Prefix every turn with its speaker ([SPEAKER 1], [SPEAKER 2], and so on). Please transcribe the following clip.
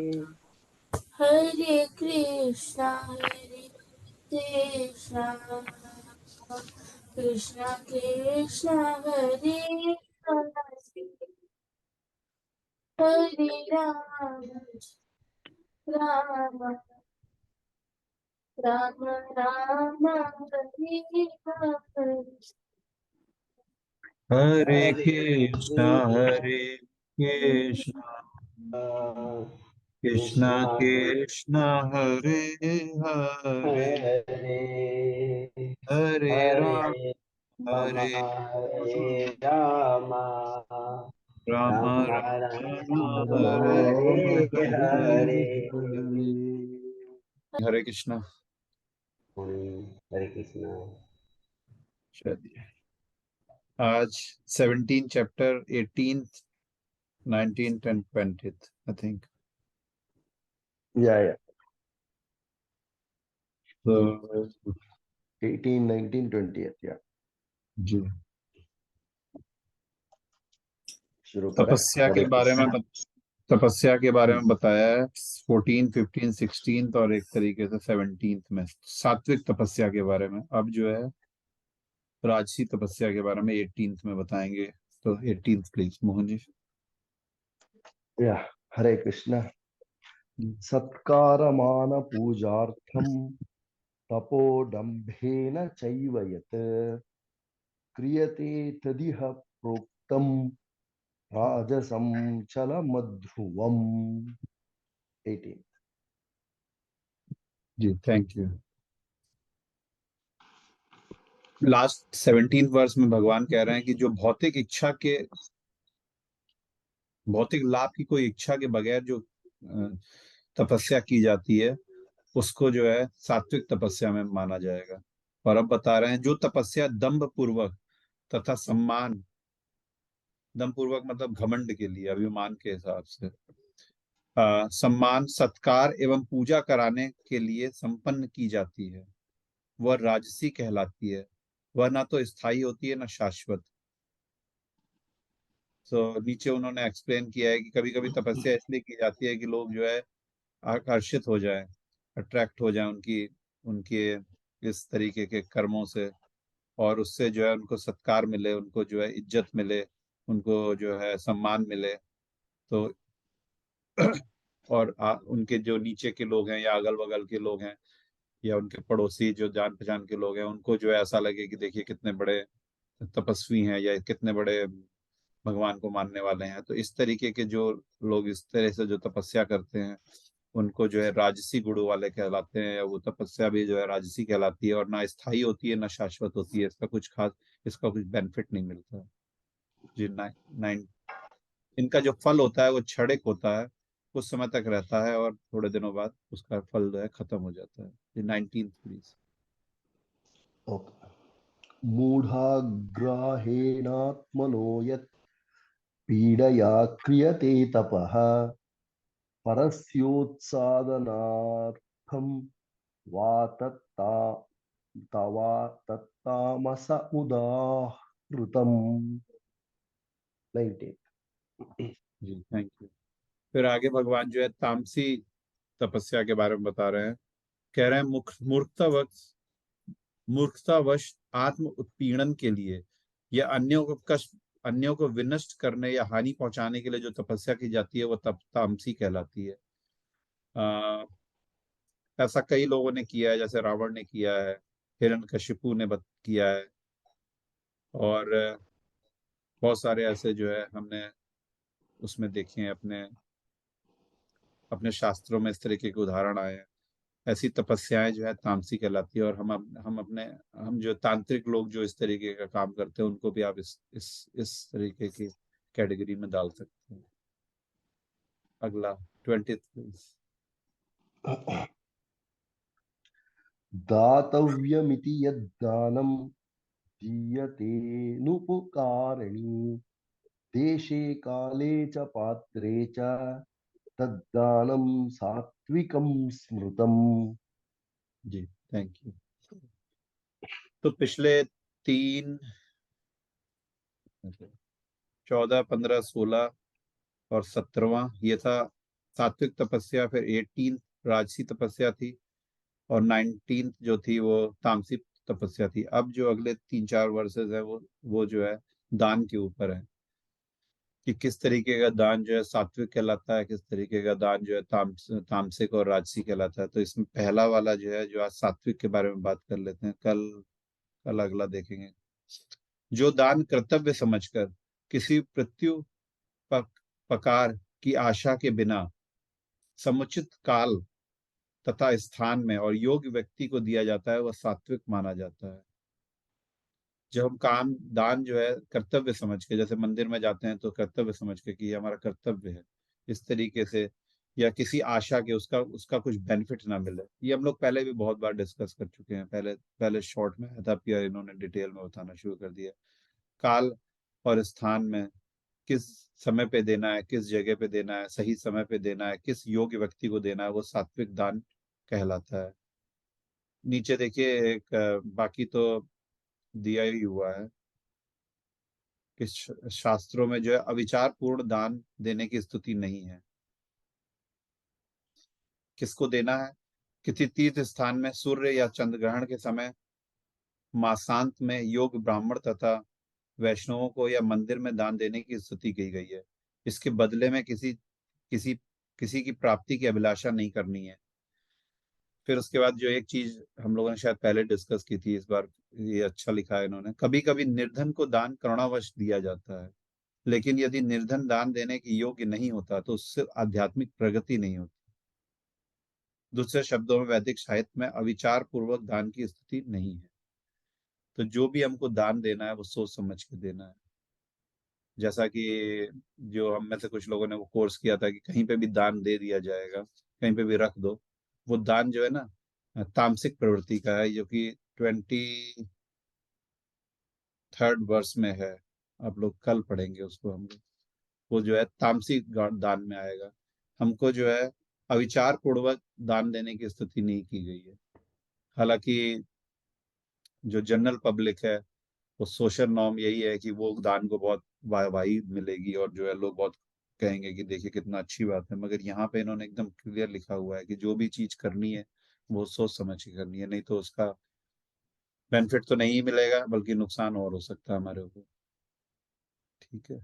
[SPEAKER 1] हरे कृष्णा कृष्णा कृष्णा हरे हरे हरे राम राम राम राम हरे हरे।
[SPEAKER 2] हरे
[SPEAKER 3] हरे
[SPEAKER 2] कृष्णा कृष्णा
[SPEAKER 3] कृष्णा
[SPEAKER 2] कृष्णा हरे हरे
[SPEAKER 3] हरे
[SPEAKER 2] हरे राम
[SPEAKER 3] हरे राम
[SPEAKER 2] हरे
[SPEAKER 3] हरे राम
[SPEAKER 2] राम
[SPEAKER 3] राम
[SPEAKER 2] राम
[SPEAKER 3] राम
[SPEAKER 2] हरे
[SPEAKER 3] हरे हरे।
[SPEAKER 2] हरे। हरे कृष्णा।
[SPEAKER 3] हरे कृष्णा।
[SPEAKER 2] चलिए, आज 17 chapter 18th 19th and 20th I think.
[SPEAKER 4] Yeah.
[SPEAKER 2] So
[SPEAKER 4] 18, 19, 20th. Yeah.
[SPEAKER 2] जी,
[SPEAKER 4] शुरू करें। हरे कृष्ण।
[SPEAKER 2] तपस्या के बारे में बताया है 14 15 16 और एक तरीके से 17 में सात्विक तपस्या के बारे में। अब जो है राजसी तपस्या के बारे में 18 में बताएंगे। तो 18 प्लीज मोहन जी।
[SPEAKER 4] या हरे कृष्ण। सत्कारमान पूजार्थम तपोडम्भेन चैव यत् क्रियते तदिह प्रोक्तम राजसं चलमध्रुवम्। 18।
[SPEAKER 2] जी थैंक यू। लास्ट 17 वर्स में भगवान कह रहे हैं कि जो भौतिक लाभ की कोई इच्छा के बगैर जो तपस्या की जाती है उसको जो है सात्विक तपस्या में माना जाएगा। और अब बता रहे हैं जो तपस्या दंभ पूर्वक तथा दंभ पूर्वक मतलब घमंड के लिए, अभिमान के हिसाब से सम्मान सत्कार एवं पूजा कराने के लिए संपन्न की जाती है वह राजसी कहलाती है। वह ना तो स्थायी होती है ना शाश्वत। तो नीचे उन्होंने एक्सप्लेन किया है कि कभी कभी तपस्या इसलिए की जाती है कि लोग जो है आकर्षित हो जाएं, अट्रैक्ट हो जाएं उनकी उनके इस तरीके के कर्मों से, और उससे जो है उनको सत्कार मिले, उनको जो है इज्जत मिले, उनको जो है सम्मान मिले। तो और उनके जो नीचे के लोग हैं या अगल बगल के लोग हैं या उनके पड़ोसी जो जान पहचान के लोग हैं उनको जो है ऐसा लगे कि देखिए कितने बड़े तपस्वी हैं या कितने बड़े भगवान को मानने वाले हैं। तो इस तरीके के जो लोग इस तरह से जो तपस्या करते हैं उनको जो है राजसी गुणों वाले कहलाते हैं, या वो तपस्या भी जो है राजसी कहलाती है और ना स्थायी होती है ना शाश्वत होती है। इसका कुछ बेनिफिट नहीं मिलता। जी नाइन इनका जो फल होता है वो क्षणिक होता है, कुछ समय तक रहता है और थोड़े दिनों बाद उसका फल जो है खत्म हो जाता है। जी 19 प्लीज।
[SPEAKER 4] ओके। मूढ़ाग्राहेणात्मनो यत् पीडया क्रियते तपः परस्योत्सादनार्थं वा तवा तत्तामस उदाहृतम्। 19।
[SPEAKER 2] जी थैंक यू। फिर आगे भगवान जो है तामसी तपस्या के बारे में बता रहे हैं। कह रहे हैं मूर्खतावश आत्म उत्पीड़न के लिए या अन्यों को विनष्ट करने या हानि पहुंचाने के लिए जो तपस्या की जाती है वो तामसी कहलाती है। आ, ऐसा कई लोगों ने किया है, जैसे रावण ने किया है, हिरण्यकशिपु ने किया है, और बहुत सारे ऐसे जो है हमने उसमें देखे हैं, अपने अपने शास्त्रों में इस तरीके के उदाहरण आए हैं। ऐसी तपस्याएं जो है तामसी कहलाती है। और हम जो तांत्रिक लोग जो इस तरीके का काम करते हैं उनको भी आप इस तरीके की कैटेगरी में डाल सकते हैं। अगला 20 प्लीज।
[SPEAKER 4] दातव्यमिति यद्दानं दीयतेनुपकारिणी देशे काले च पात्रे च तद्दानं सात्विकं स्मृतम्।
[SPEAKER 2] जी थैंक यू। तो पिछले 3 14 15 16 और 17वां ये था सात्विक तपस्या, फिर 18 राजसी तपस्या थी, और 19 जो थी वो तामसी तपस्या थी। अब जो अगले 3-4 वर्सेस है वो जो है दान के ऊपर है, कि किस तरीके का दान जो है सात्विक कहलाता है, किस तरीके का दान जो है तामसिक और राजसी कहलाता है। तो इसमें पहला वाला जो है, जो आज सात्विक के बारे में बात कर लेते हैं, कल कल अगला देखेंगे। जो दान कर्तव्य समझकर किसी प्रत्यु पकार की आशा के बिना समुचित काल तथा स्थान में और योग्य व्यक्ति को दिया जाता है, वह सात्विक माना जाता है। जब हम काम दान जो है कर्तव्य समझ के, जैसे मंदिर में जाते हैं तो कर्तव्य समझ के कि ये हमारा कर्तव्य है, इस तरीके से, या किसी आशा के उसका उसका कुछ बेनिफिट ना मिले। ये हम लोग पहले भी बहुत बार डिस्कस कर चुके हैं, पहले पहले शॉर्ट में था, फिर इन्होंने डिटेल में बताना शुरू कर दिया। काल और स्थान में किस समय पे देना है, किस जगह पे देना है, सही समय पे देना है, किस योग्य व्यक्ति को देना है, वो सात्विक दान कहलाता है। नीचे देखिए एक बाकी तो दिया ही हुआ है कि शास्त्रों में जो है अविचार पूर्ण दान देने की स्तुति नहीं है। किसको देना है? किसी तीर्थ स्थान में सूर्य या चंद्र ग्रहण के समय, मासांत में योग ब्राह्मण तथा वैष्णवों को या मंदिर में दान देने की स्तुति की गई है। इसके बदले में किसी किसी किसी की प्राप्ति की अभिलाषा नहीं करनी है। फिर उसके बाद जो एक चीज हम लोगों ने शायद पहले डिस्कस की थी, इस बार ये अच्छा लिखा है इन्होंने, कभी कभी निर्धन को दान करुणावश दिया जाता है, लेकिन यदि निर्धन दान देने के योग्य नहीं होता तो उससे आध्यात्मिक प्रगति नहीं होती। दूसरे शब्दों में वैदिक साहित्य में अविचार पूर्वक दान की स्थिति नहीं है। तो जो भी हमको दान देना है वो सोच समझ के देना है। जैसा कि जो हम में से कुछ लोगों ने वो कोर्स किया था कि कहीं पे भी दान दे दिया जाएगा, कहीं पे भी रख दो, वो दान जो है ना तामसिक प्रवृत्ति का है, जो कि 23rd वर्ष में है। आप लोग कल पढ़ेंगे उसको हम लोग। वो जो है तामसिक दान में आएगा। हमको जो है अविचार पूर्वक दान देने की स्तुति नहीं की गई है। हालांकि जो जनरल पब्लिक है, वो सोशल नॉर्म यही है कि वो दान को बहुत वाहवाही मिलेगी, और जो है लोग बहुत कहेंगे कि देखिए कितना अच्छी बात है। मगर यहाँ पे इन्होंने एकदम क्लियर लिखा हुआ है कि जो भी चीज करनी है वो सोच समझ के करनी है, नहीं तो उसका बेनिफिट तो नहीं मिलेगा बल्कि नुकसान और हो सकता है हमारे ऊपर। ठीक है।